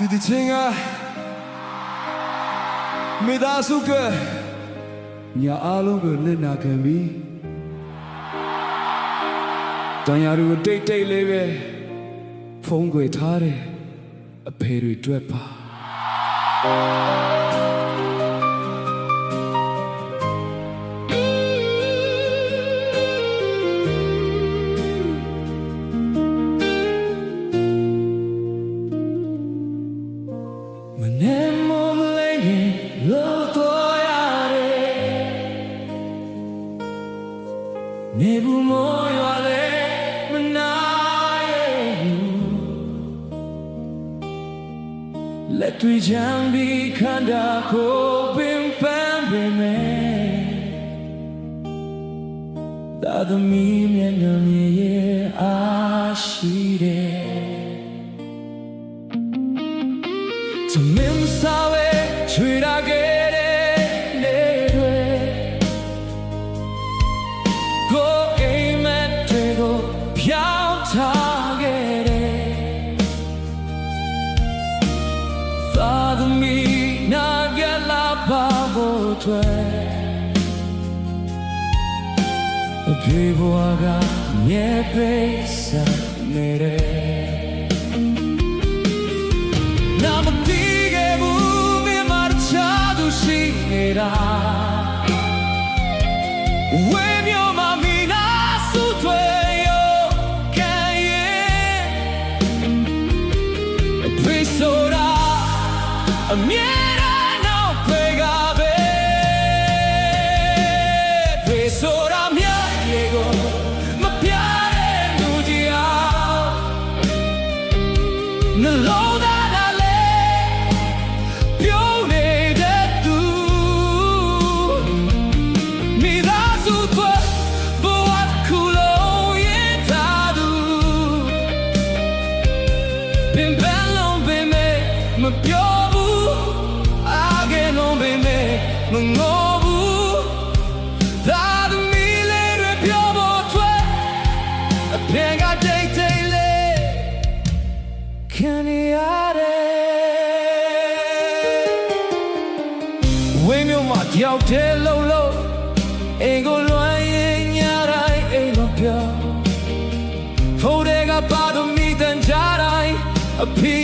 ဒီချင်းကမိသားစုကညာအားလုံးကိုလက်နာခံပြီးတန်ရာတို့တိတ်တိတ်လေးပဲဖုန်းကွယ်ထားတယ်အဖေတွေတွေ့ပါမနဲ့မမလေးရင်လို့တော့ရတယ်နေဘူးမောရွာလေမနာရဲ့လက်တွေ့ချမ်းပြီးခန္ဓာကိုယ်ပင်ပန်းပေမဲ့သာသမီမျက်နှာမြင်ရဲ့အားရှိတယ်မင်းစားဝဲချွေရခဲ့တဲ့နေတွေကိုအိမ်မက်တွေကိုဖြောင်းထားခဲ့တဲ့သာသမီနာကြလာပါဖို့တွေ့အဖေဘဝကမြဲပေးစားနေတဲ့ဝေမျိုးမမီနာစုထွေရောခံရဲ့ဖေးဆိုတာအမြဲတမ်းတော့ဖေးကပဲဖေးဆိုတာမြတ်ရေကိုမပြတဲ့လူကြီးအောင်နှလုံးသားမပြောဘူးအားကလုံးပင်မဲ့မငိုဘူးသာသမီလေးတွေပြောဖို့ထွက်အဖေကတိတ်တိတ်လေးခံရတယ်ဝင်းမျိုးမှာတယောက်တည်းလုံးလုံးအိမ်ကိုလွှမ်းရင်ညတိုင်းအိမ်မပြောဖိုးတွေကပါသမီတန်ကြတိုင်းအဖေ